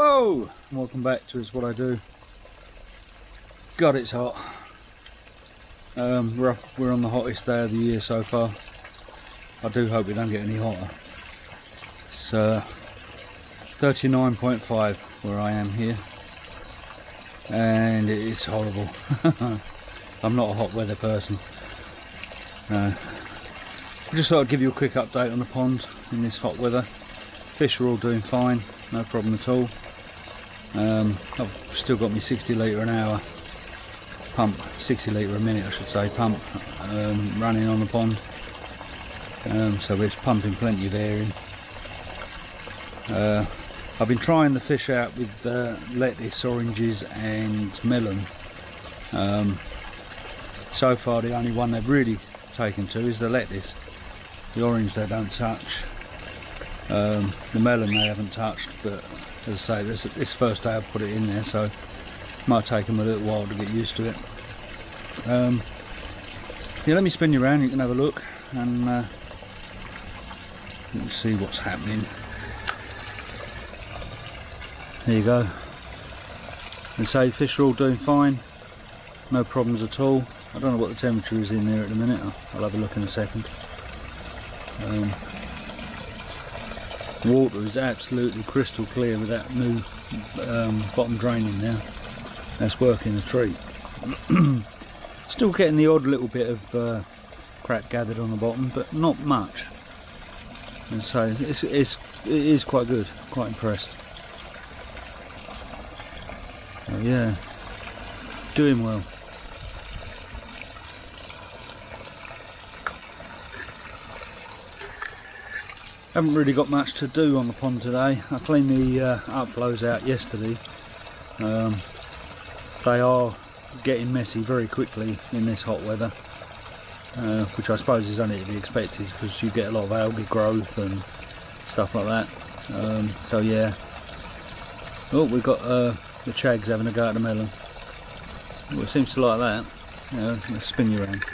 Hello, welcome back to It's What I Do. God, it's hot. We're on the hottest day of the year so far. I do hope we don't get any hotter. It's 39.5 where I am here, and it's horrible. I'm not a hot weather person. I just thought I'd give you a quick update on the pond in this hot weather. Fish are all doing fine, no problem at all. I've still got my 60 litre an hour pump, 60 litre a minute I should say, pump running on the pond. So we're pumping plenty of air in. I've been trying the fish out with lettuce, oranges and melon. So far the only one they've really taken to is the lettuce. The orange they don't touch. The melon they haven't touched, but as I say, this first day I've put it in there, so it might take them a little while to get used to it. Yeah, let me spin you around, you can have a look and you can see what's happening. There you go. And say fish are all doing fine, no problems at all. I don't know what the temperature is in there at the minute, I'll have a look in a second. Water is absolutely crystal clear with that new bottom drain in there. That's working a treat. Still getting the odd little bit of crap gathered on the bottom, but not much. And so it is quite good, quite impressed. So yeah, doing well. Haven't really got much to do on the pond today. I cleaned the upflows out yesterday. They are getting messy very quickly in this hot weather, which I suppose is only to be expected because you get a lot of algae growth and stuff like that. So yeah. Oh, we've got the chags having a go at the melon. Well, it seems to like that. Yeah, let's spin you around.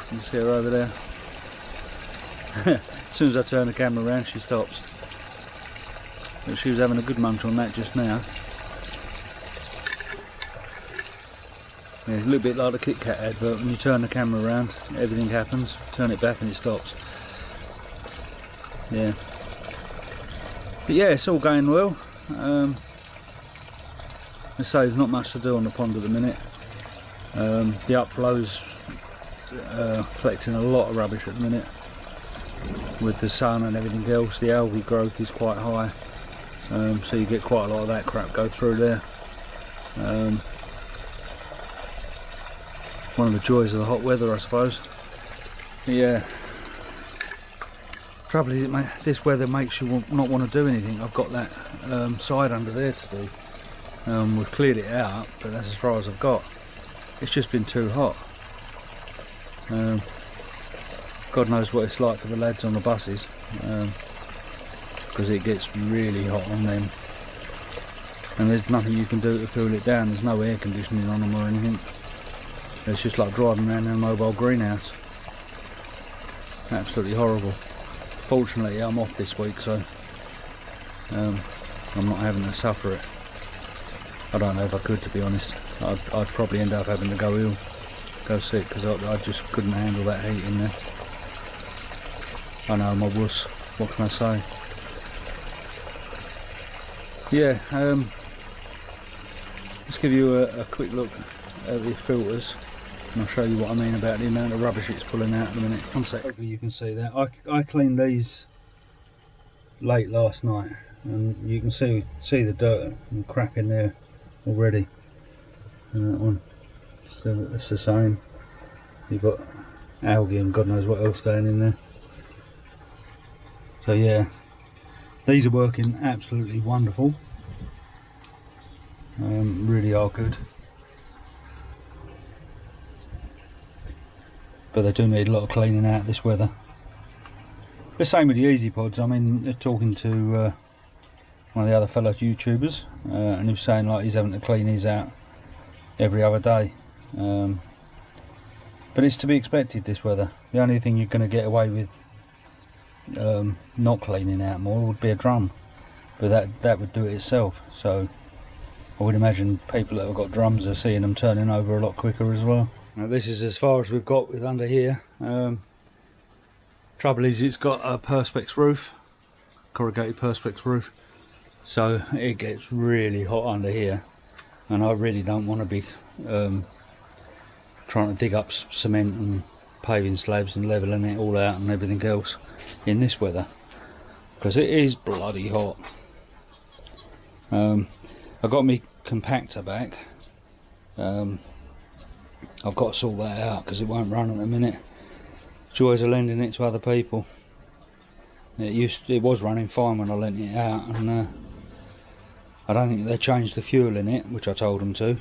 You see her over there? As soon as I turn the camera around she stops. But she was having a good munch on that just now. Yeah, it's a little bit like the Kit Kat advert, when you turn the camera around everything happens, turn it back and it stops. Yeah. But yeah, it's all going well. As I say, there's not much to do on the pond at the minute. The upflows collecting a lot of rubbish at the minute. With the sun and everything else, the algae growth is quite high, so you get quite a lot of that crap go through there. One of the joys of the hot weather, I suppose. But yeah, trouble is, this weather makes you not want to do anything. I've got that side under there to do. We've cleared it out, but that's as far as I've got. It's just been too hot. God knows what it's like for the lads on the buses, because it gets really hot on them, and there's nothing you can do to cool it down. There's no air conditioning on them or anything. It's just like driving around in a mobile greenhouse. Absolutely horrible. Fortunately I'm off this week, so I'm not having to suffer it. I don't know if I could, to be honest. I'd probably end up having to go ill, go sick, because I just couldn't handle that heat in there. I know I'm a wuss, what can I say? Yeah, let's give you a quick look at the filters and I'll show you what I mean about the amount of rubbish it's pulling out in a minute. One sec. Hopefully you can see that. I cleaned these late last night and you can see the dirt and crap in there already. And that one, still it's the same. You've got algae and God knows what else going in there. So yeah, these are working absolutely wonderful. Really are good. But they do need a lot of cleaning out this weather. The same with the easy pods. I mean, talking to one of the other fellow YouTubers, and he was saying like he's having to clean his out every other day. But it's to be expected this weather. The only thing you're going to get away with not cleaning out more would be a drum. but that would do it itself. So I would imagine people that have got drums are seeing them turning over a lot quicker as well. Now this is as far as we've got with under here. Trouble is it's got a perspex roof, corrugated perspex roof, so it gets really hot under here, and I really don't want to be trying to dig up cement and paving slabs and leveling it all out and everything else in this weather, because it is bloody hot. I got me compactor back. I've got to sort that out because it won't run at the minute. Joys of lending it to other people. It was running fine when I lent it out, and I don't think they changed the fuel in it, which I told them to.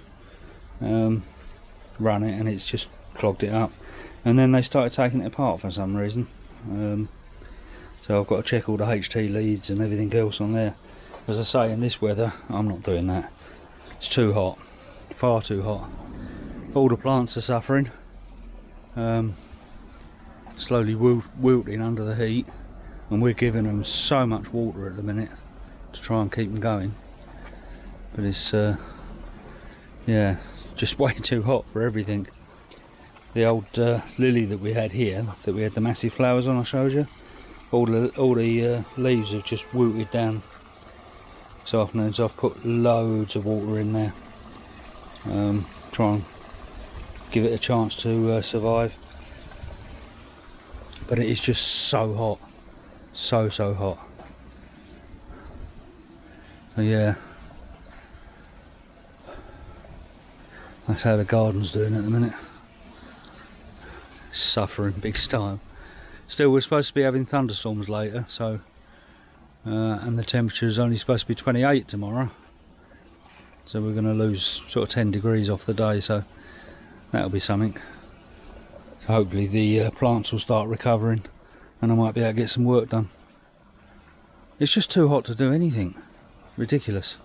Run it, and it's just clogged it up. And then they started taking it apart for some reason. So I've got to check all the HT leads and everything else on there. As I say, in this weather, I'm not doing that. It's too hot, far too hot. All the plants are suffering, slowly wilting under the heat, and we're giving them so much water at the minute to try and keep them going. But it's yeah, just way too hot for everything. The old lily that we had here, that we had the massive flowers on, I showed you, all the leaves have just wilted down this afternoon, so I've put loads of water in there, try and give it a chance to survive. But it is just so hot, so hot. So yeah, that's how the garden's doing at the minute. Suffering big time. Still, we're supposed to be having thunderstorms later, so and the temperature is only supposed to be 28 tomorrow, so we're going to lose sort of 10 degrees off the day, so that'll be something. So hopefully the plants will start recovering and I might be able to get some work done. It's just too hot to do anything. Ridiculous.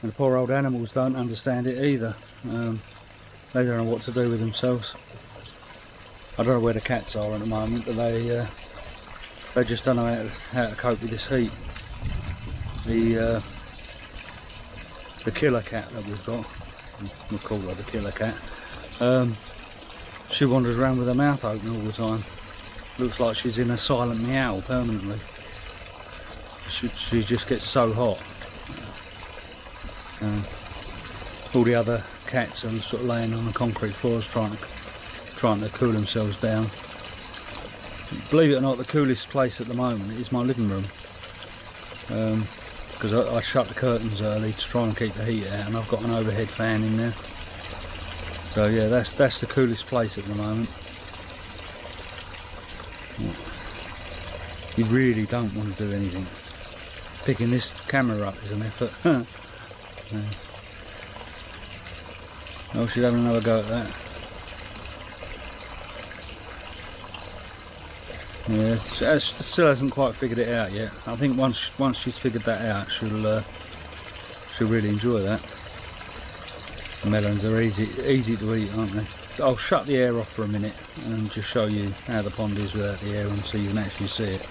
And the poor old animals don't understand it either. They don't know what to do with themselves. I don't know where the cats are at the moment, but they just don't know how to cope with this heat. The killer cat that we've got, we'll call her the killer cat, she wanders around with her mouth open all the time. Looks like she's in a silent meow permanently. She just gets so hot. All the other cats are sort of laying on the concrete floors trying to cool themselves down. Believe it or not, the coolest place at the moment is my living room, because I shut the curtains early to try and keep the heat out, and I've got an overhead fan in there. So yeah, that's the coolest place at the moment. You really don't want to do anything. Picking this camera up is an effort. Oh, she's having another go at that. Yeah, she still hasn't quite figured it out yet. I think once she's figured that out, she'll really enjoy that. Melons are easy to eat, aren't they? So I'll shut the air off for a minute and just show you how the pond is without the air on, so you can actually see it.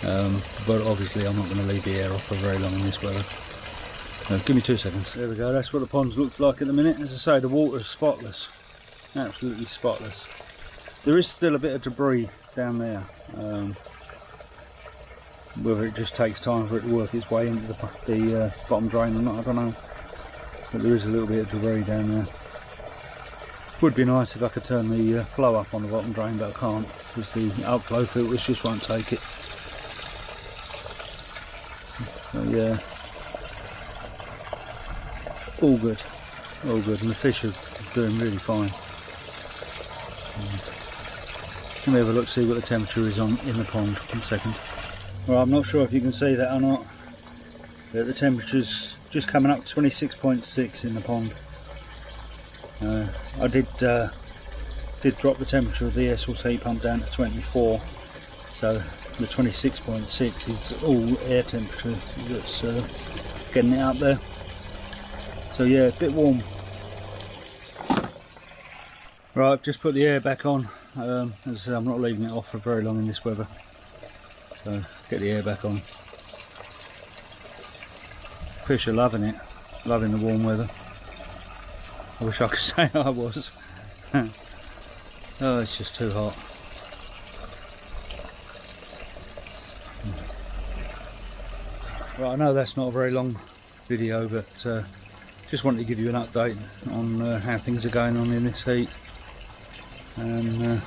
But obviously I'm not going to leave the air off for very long in this weather. Give me 2 seconds. There we go, that's what the pond looks like at the minute. As I say, the water's spotless, absolutely spotless. There is still a bit of debris down there. Whether it just takes time for it to work its way into the bottom drain or not, I don't know. But there is a little bit of debris down there. Would be nice if I could turn the flow up on the bottom drain, but I can't, because the outflow filters just won't take it. So yeah, all good, and the fish are doing really fine. Let me have a look, see what the temperature is in the pond in a second. Well, I'm not sure if you can see that or not, but the temperature's just coming up to 26.6 in the pond. I did drop the temperature of the air source heat pump down to 24, so the 26.6 is all air temperature that's getting it up there. So yeah, a bit warm. Right, I've just put the air back on. As I said, I'm not leaving it off for very long in this weather, so get the air back on. Fish are loving it, loving the warm weather. I wish I could say I was. Oh, it's just too hot. Right, I know that's not a very long video, but just wanted to give you an update on how things are going on in this heat, and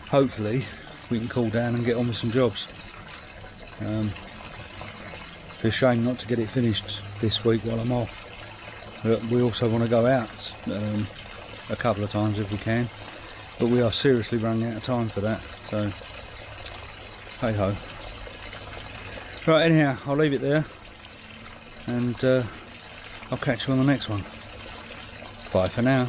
hopefully we can cool down and get on with some jobs. It's a shame not to get it finished this week while I'm off, but we also want to go out a couple of times if we can, but we are seriously running out of time for that, so hey ho. Right, anyhow, I'll leave it there, and I'll catch you on the next one. Bye for now.